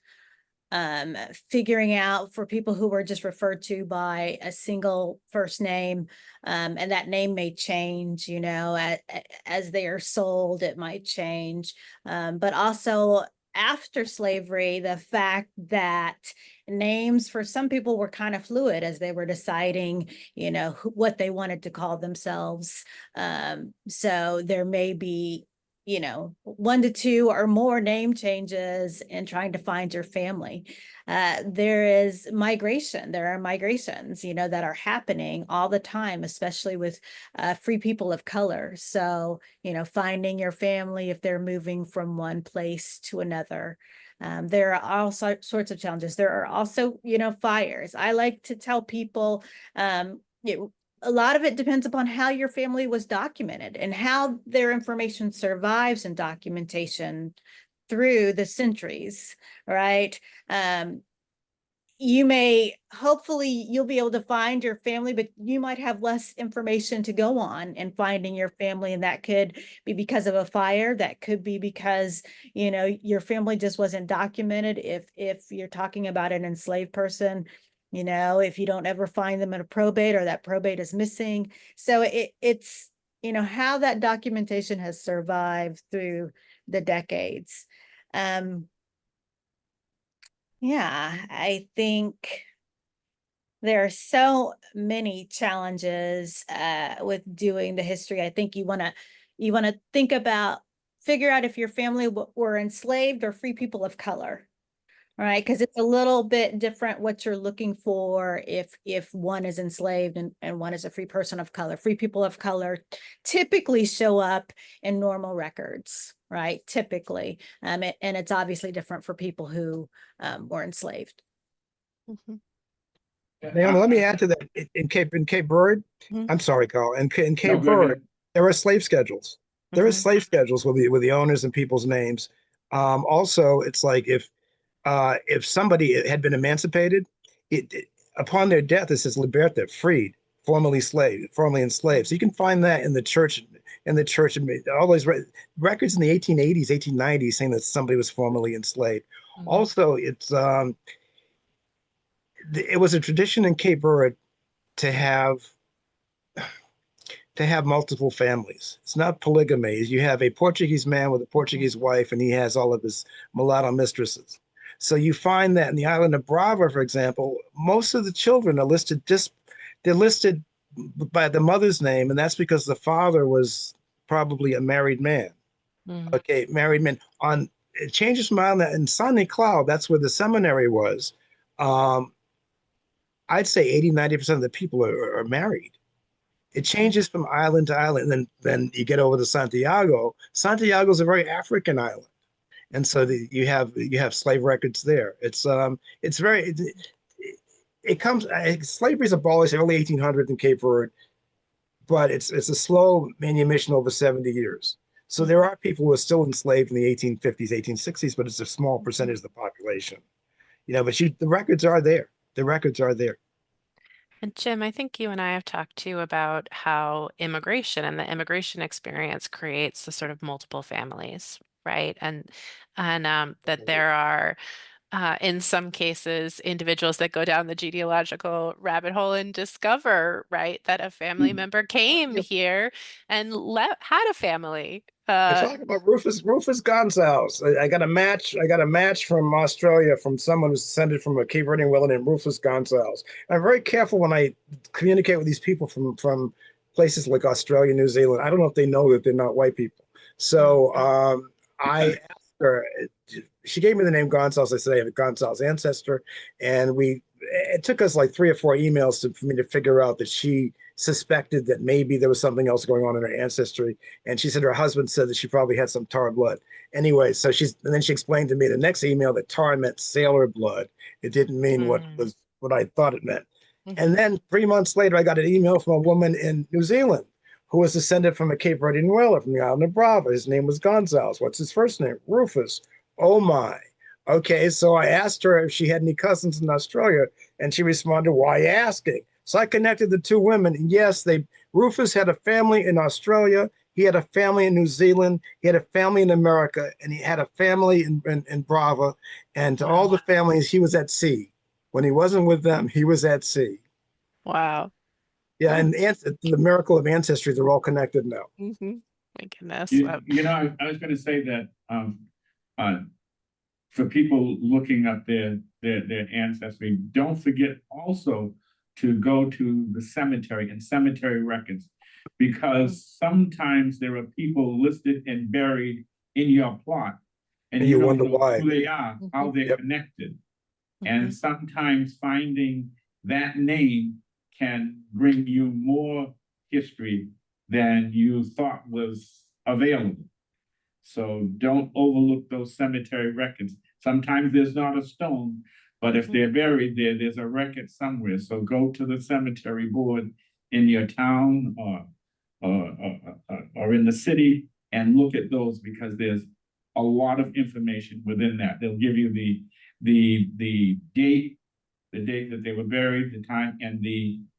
figuring out for people who were just referred to by a single first name, and that name may change, you know, as they are sold, it might change. But also after slavery, the fact that names for some people were kind of fluid as they were deciding, you know, what they wanted to call themselves. So there may be, you know, 1 to 2 or more name changes in trying to find your family. There is migration. There are migrations, you know, that are happening all the time, especially with free people of color. So, you know, finding your family if they're moving from one place to another. There are all sorts of challenges. There are also, you know, fires. I like to tell people, a lot of it depends upon how your family was documented and how their information survives in documentation through the centuries, right? You may, hopefully you'll be able to find your family, but you might have less information to go on in finding your family. And that could be because of a fire. That could be because, you know, your family just wasn't documented. If you're talking about an enslaved person, you know, if you don't ever find them in a probate or that probate is missing. So it's, you know, how that documentation has survived through the decades. Yeah, I think there are so many challenges with doing the history. I think you want to think about, figure out if your family were enslaved or free people of color, right? Because it's a little bit different what you're looking for if one is enslaved and one is a free person of color. Free people of color typically show up in normal records, right? Typically, and it's obviously different for people who were enslaved. Mhm. Naomi, let me add to that. In Cape Verde, Mhm. I'm sorry, Carl. In No, Cape go ahead. Verde, there are slave schedules. There is Mhm. slave schedules with the owners and people's names. Also, it's like if somebody had been emancipated, upon their death it says liberta, freed, formerly slave, formerly enslaved. So you can find that in the church, and all those records in the 1880s, 1890s saying that somebody was formerly enslaved. Mhm. Also, it was a tradition in Cape Verde to have multiple families. It's not polygamy. You have a Portuguese man with a Mhm. Portuguese wife, and he has all of his mulatto mistresses. So you find that in the island of Brava, for example, most of the children are listed they're listed by the mother's name, and that's because the father was probably a married man. Mhm. Okay, married man. On it changes from island in San Cloud, that's where the seminary was. Um, I'd say 80-90% of the people are married. It Mhm. changes from island to island. And then you get over to Santiago. Santiago is a very African island, and so you have slave records there. It's very it comes slavery's abolished early 1800s in Cape Verde, but it's a slow manumission over 70 years. So there Mhm. are people who are still enslaved in the 1850s, 1860s, but it's a small Mhm. percentage of the population. You know, but the records are there. The records are there. And Jim, I think you and I have talked too about how immigration and the immigration experience creates the sort of multiple families, right? And that there are in some cases, individuals that go down the genealogical rabbit hole and discover, right, that a family member came here and had a family. I talk about Rufus Gonzalez. I got a match. I got a match from Australia from someone who's descended from a Cape Verdean whaler named Rufus Gonzalez. I'm very careful when I communicate with these people from places like Australia, New Zealand. I don't know if they know that they're not white people. So I asked her. She gave me the name Gonzalez. I said I have a Gonzalez ancestor, and it took us like 3 or 4 emails for me to figure out that she suspected that maybe there was something else going on in her ancestry. And she said her husband said that she probably had some tar blood. Anyway, and then she explained to me the next email that tar meant sailor blood. It didn't mean what Mm. was what I thought it meant. Mhm. And then 3 months later, I got an email from a woman in New Zealand who was descended from a Cape Verdean whaler from the island of Brava. His name was Gonzalez. What's his first name? Rufus. Oh my. Okay, so I asked her if she had any cousins in Australia, and she responded, "Why asking?" So I connected the two women. And yes, Rufus had a family in Australia. He had a family in New Zealand. He had a family in America, and he had a family in Brava. And to all the families, he was at sea. When he wasn't with them, he was at sea. Wow. Yeah, and the miracle of ancestry, they're all connected now. Mm-hmm. My goodness. You know, I was going to say that uh, for people looking up their ancestry, don't forget also to go to the cemetery and cemetery records, because sometimes there are people listed and buried in your plot, and And you you don't wonder know why. who they are, how they're Yep. connected. Mhm. And sometimes finding that name can bring you more history than you thought was available. So don't overlook those cemetery records. Sometimes there's not a stone, but if they're buried there, there's a record somewhere. So go to the cemetery board in your town or in the city and look at those, because there's a lot of information within that. They'll give you the date that they were buried, the time, and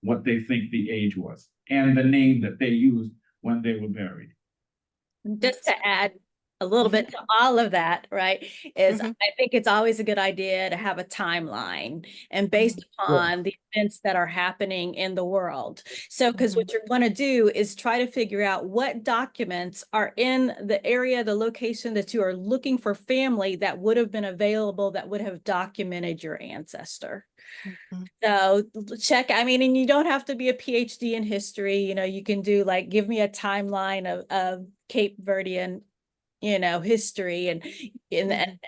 what they think the age was, and the name that they used when they were buried. Just to add a little bit to all of that, right, is Mhm. I think it's always a good idea to have a timeline and based upon the events that are happening in the world. So, because what you want to do is try to figure out what documents are in the area, the location that you are looking for family that would have been available, that would have documented your ancestor. Mhm. So check, I mean, and you don't have to be a PhD in history, you know, you can do like, give me a timeline of Cape Verdean, you know, history and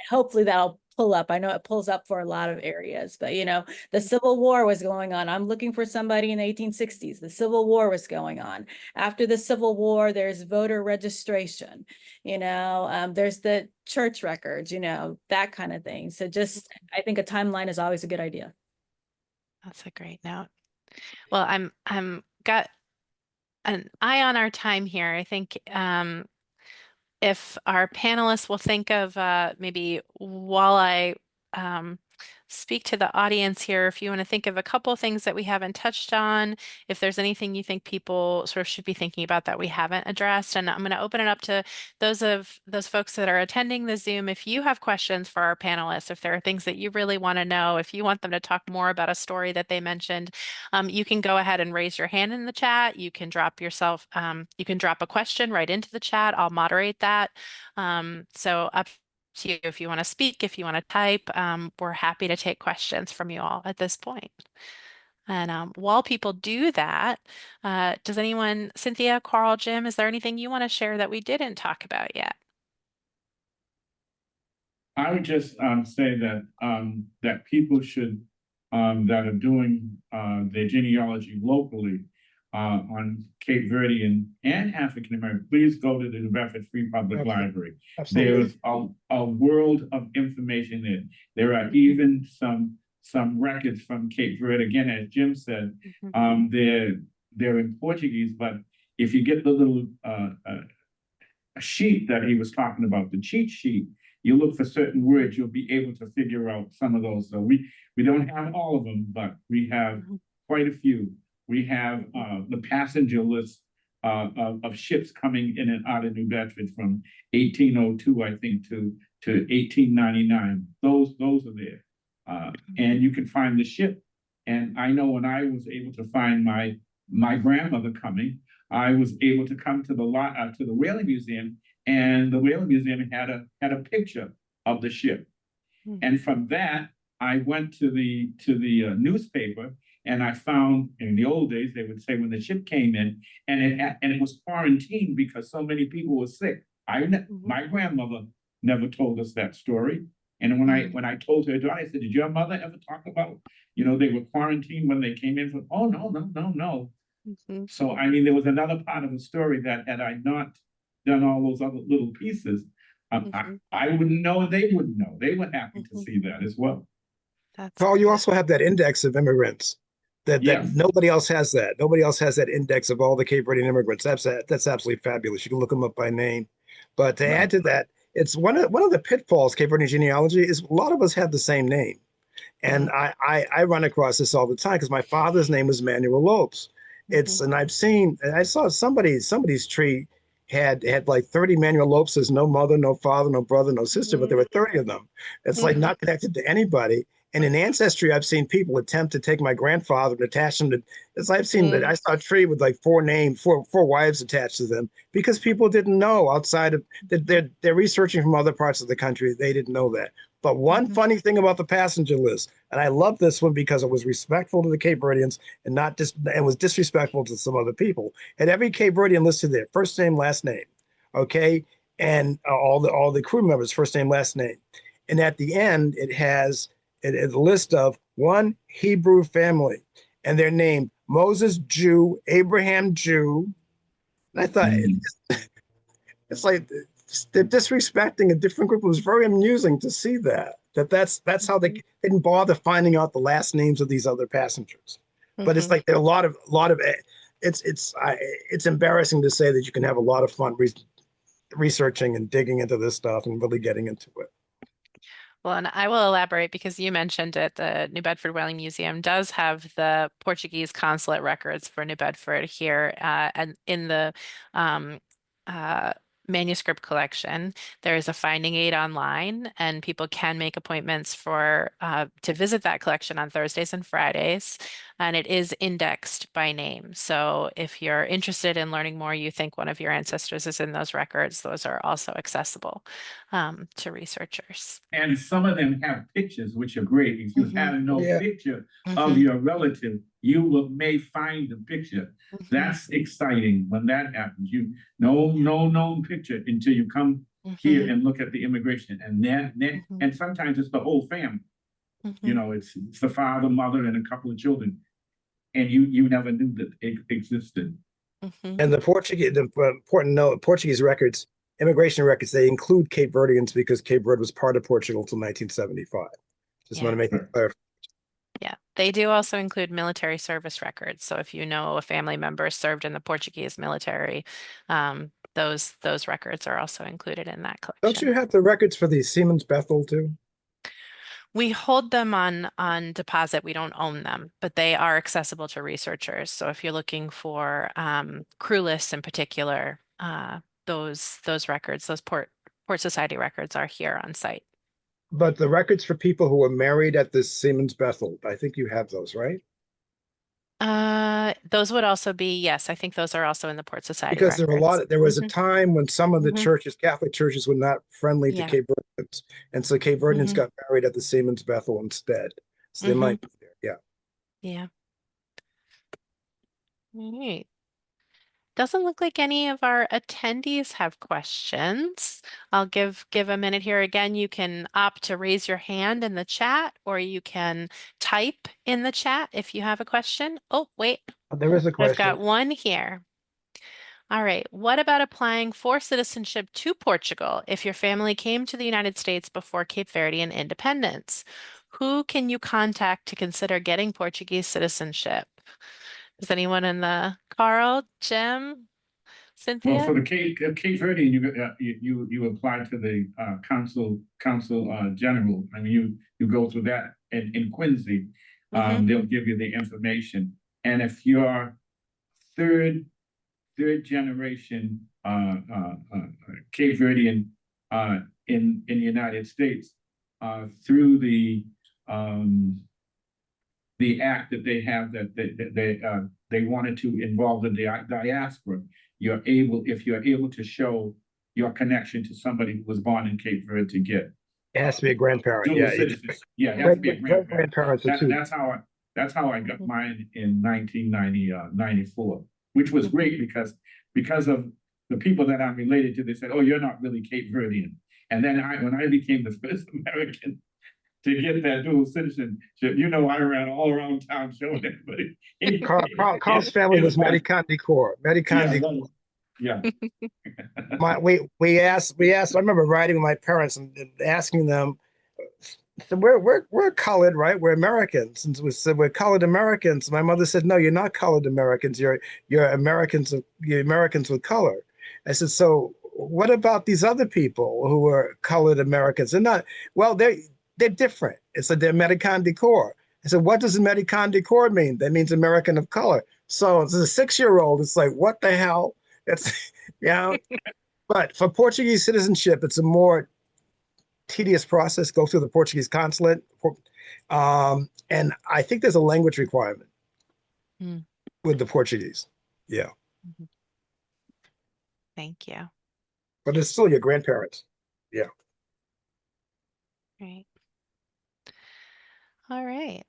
hopefully that'll pull up. I know it pulls up for a lot of areas, but you know, the Civil War was going on. I'm looking for somebody in the 1860s. The Civil War was going on. After the Civil War, there's voter registration, you know, there's the church records, you know, that kind of thing. So just, I think a timeline is always a good idea. That's a great note. Well, I'm got an eye on our time here. I think if our panelists will think of maybe while I um, speak to the audience here, if you want to think of a couple of things that we haven't touched on, if there's anything you think people sort of should be thinking about that we haven't addressed, and I'm going to open it up to those folks that are attending the Zoom. If you have questions for our panelists, if there are things that you really want to know, if you want them to talk more about a story that they mentioned, you can go ahead and raise your hand in the chat. You can drop you can drop a question right into the chat. I'll moderate that. So up to you if you want to speak, if you want to type. We're happy to take questions from you all at this point. And while people do that, does anyone, Cynthia, Carl, Jim, is there anything you want to share that we didn't talk about yet? I would just say that that people should that are doing their genealogy locally on Cape Verdean and African American, please go to the Bedford Free Public Library. Absolutely. There's a world of information there. There are even some records from Cape Verde. Again, as Jim said, they're in Portuguese, but if you get the little sheet that he was talking about, the cheat sheet, you look for certain words, you'll be able to figure out some of those. So we don't have all of them, but we have quite a few. We have the passenger list of ships coming in and out of New Bedford from 1802, I think, to 1899. Those are there. And you can find the ship. And I know when I was able to find my grandmother coming, I was able to come to the Whaling Museum, and the Whaling Museum had a picture of the ship. And from that, I went to the newspaper, and I found, in the old days they would say when the ship came in, and it was quarantined because so many people were sick. My grandmother never told us that story. And when I told her daughter, I said, "Did your mother ever talk about, you know, they were quarantined when they came in?" From, "Oh, no." So, I mean, there was another part of the story that had I not done all those other little pieces, I wouldn't know, they wouldn't know. They were happy to see that as well. That's Carl, you great. also have that index of immigrants that Yes. nobody else has that. Nobody else has that index of all the Cape Verdean immigrants. That's absolutely fabulous. You can look them up by name. But to Right. add to that, it's one of the pitfalls Cape Verdean genealogy is a lot of us have the same name. And I run across this all the time because my father's name was Manuel Lopes. Mhm. And I saw somebody's tree had like 30 Manuel Lopeses, no mother, no father, no brother, no sister, but there were 30 of them. It's like not connected to anybody. And in Ancestry, I've seen people attempt to take my grandfather and attach him to. It's I've seen that I saw a tree with like four wives attached to them because people didn't know outside of they're researching from other parts of the country. They didn't know that. But one funny thing about the passenger list, and I love this one because it was respectful to the Cape Verdeans and not just it was disrespectful to some other people. And every Cape Verdean listed there, first name, last name, okay, and all the crew members, first name, last name, and at the end it has a list of one Hebrew family, and they're named Moses Jew, Abraham Jew. And I thought Mhm. it's like they're disrespecting a different group. It was very amusing to see that's how they didn't bother finding out the last names of these other passengers. But it's like there are a lot of it's embarrassing to say that you can have a lot of fun researching and digging into this stuff and really getting into it. Well, and I will elaborate because you mentioned it. The New Bedford Whaling Museum does have the Portuguese consulate records for New Bedford here, and in the um, uh, manuscript collection, there is a finding aid online, and people can make appointments for to visit that collection on Thursdays and Fridays, and it is indexed by name. So if you're interested in learning more, you think one of your ancestors is in those records, those are also accessible to researchers. And some of them have pictures, which are great. If you have no Yeah. picture of your relative, may find the picture. That's exciting when that happens. You no known picture until you come here and look at the immigration, and then and sometimes it's the whole family. You know, it's the father, mother, and a couple of children, and you never knew that it existed. And the important note, Portuguese records, immigration records, they include Cape Verdeans because Cape Verde was part of Portugal until 1975. Just want to make that clear. Yeah, they do also include military service records. So if you know a family member served in the Portuguese military, those records are also included in that Don't you collection. have the records for the Siemens Bethel too? We hold them on deposit. We don't own them, but they are accessible to researchers. So if you're looking for crew lists in particular, those records, those Port Society records are here on site. But the records for people who were married at the Siemens Bethel, I think you have those, right? Those would also be, yes, I think those are also in the Port Society Because records. there was a time when some of the churches, Catholic churches, were not friendly to Yeah. Cape Verdeans. And so Cape Verdeans got married at the Siemens Bethel instead. So they might be there. Yeah. Yeah. All right. Doesn't look like any of our attendees have questions. I'll give a minute here. Again, you can opt to raise your hand in the chat, or you can type in the chat if you have a question. Oh, wait, There is a I've question. got one here. All right. What about applying for citizenship to Portugal if your family came to the United States before Cape Verdean independence? Who can you contact to consider getting Portuguese citizenship? Is anyone in the Carl, Jim, Well, for Cynthia? the Cape Verdean, you apply to the consul general. I mean, you go through that in Quincy. They'll give you the information, and if you're third generation Cape Verdean in the United States through the act that they have that they wanted to involve the diaspora. If you're able to show your connection to somebody who was born in Cape Verde to get It has to be a grandparent. dual Yeah. citizenship. Yeah, it has to be a grandparent. Grandparents are too. That's how I got mine in 1994, which was great because of the people that I'm related to. They said, "Oh, you're not really Cape Verdean." And then when I became the first American to get that dual citizenship, I ran all around town showing everybody. Carl's family was Medican Decor. Medican Decor. Yeah. We asked, I remember riding with my parents and asking them, So we're colored, right? We're Americans, and we said we're colored Americans. My mother said, "No, you're not colored Americans. You're Americans. You're Americans with color." I said, "So what about these other people who are colored Americans? They're not. Well, they're different. It's they're American decor." I said, "What does American decor mean? That means American of color." So as a 6-year-old, it's like, what the hell? That's you know. But for Portuguese citizenship, it's a more tedious process. Go through the Portuguese consulate, and I think there's a language requirement Mm. with the Portuguese. Yeah, Mhm. Thank you. but it's still your grandparents. Yeah. Great. All right.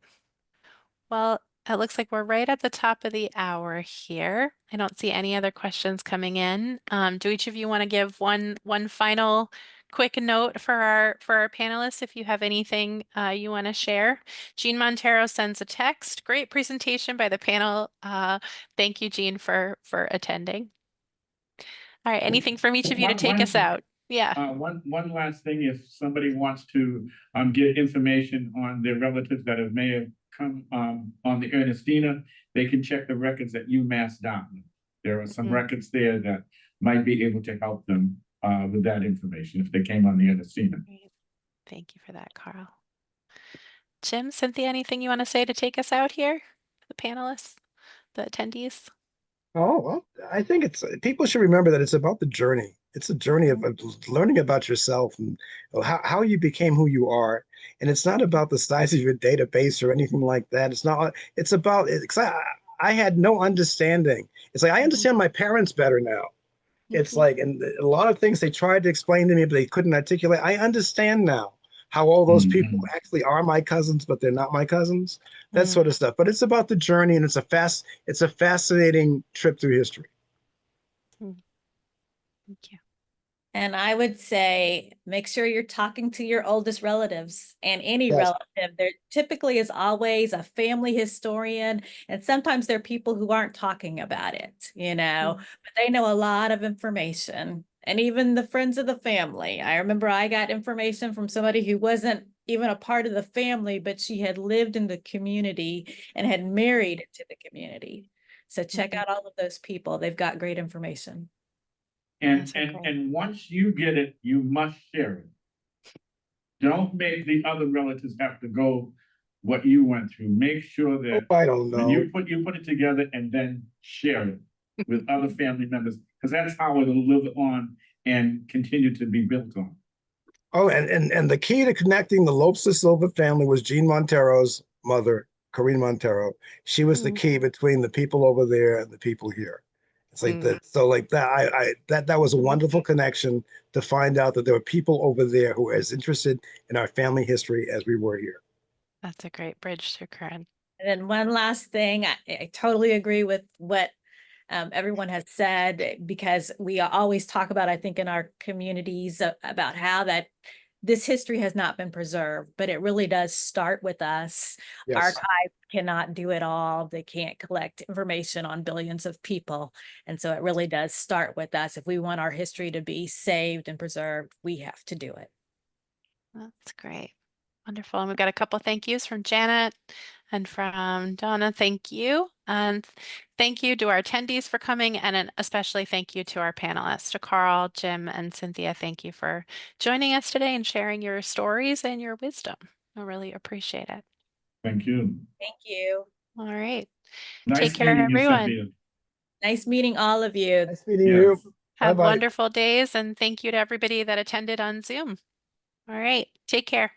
Well, it looks like we're right at the top of the hour here. I don't see any other questions coming in. Do each of you want to give one final quick note for our panelists if you have anything you want to share? Jean Montero sends a text. Great presentation by the panel. Thank you, Jean, for attending. All right, anything from each of you to take us out? Yeah. One last thing, if somebody wants to get information on their relatives that may have come on the Ernestina, they can check the records at UMass Dartmouth. There are some records there that might be able to help them with that information if they came on the Ernestina. Great. Thank you for that, Carl. Jim, Cynthia, anything you want to say to take us out here? The panelists, the attendees? Oh, well, I think it's people should remember that it's about the journey. It's a journey of learning about yourself and how you became who you are. And it's not about the size of your database or anything like that. It's not, it's about, I had no understanding. It's like, I understand my parents better now. It's like, and a lot of things they tried to explain to me, but they couldn't articulate. I understand now how all those people actually are my cousins, but they're not my cousins. That sort of stuff. But it's about the journey, and it's a fascinating trip through history. Thank you. And I would say, make sure you're talking to your oldest relatives and any Yes. relative. There typically is always a family historian, and sometimes there are people who aren't talking about it, but they know a lot of information. And even the friends of the family. I remember I got information from somebody who wasn't even a part of the family, but she had lived in the community and had married into the community. So check out all of those people. They've got great information. And once you get it, you must share it. Don't make the other relatives have to go what you went through. Make sure that I don't know. when you put it together and then share it with other family members, because that's how it'll live on and continue to be built on. Oh, and the key to connecting the Lopes de Silva family was Jean Montero's mother, Corinne Montero. She was the key between the people over there and the people here. It's like that. So like that, that was a wonderful connection to find out that there were people over there who were as interested in our family history as we were here. That's a great bridge to Corinne. And then one last thing, I totally agree with what everyone has said, because we always talk about, I think, in our communities about how that this history has not been preserved, but it really does start with us. Yes. Archives cannot do it all. They can't collect information on billions of people. And so it really does start with us. If we want our history to be saved and preserved, we have to do it. That's great. Wonderful. And we've got a couple thank yous from Janet and from Donna. Thank you. And thank you to our attendees for coming, and especially thank you to our panelists, to Carl, Jim, and Cynthia. Thank you for joining us today and sharing your stories and your wisdom. I really appreciate it. Thank you. Thank you. All right. Nice Take care, meeting you, everyone. Cynthia. Nice meeting all of you. Nice meeting Yes. you. Have Bye-bye. wonderful days, and thank you to everybody that attended on Zoom. All right. Take care.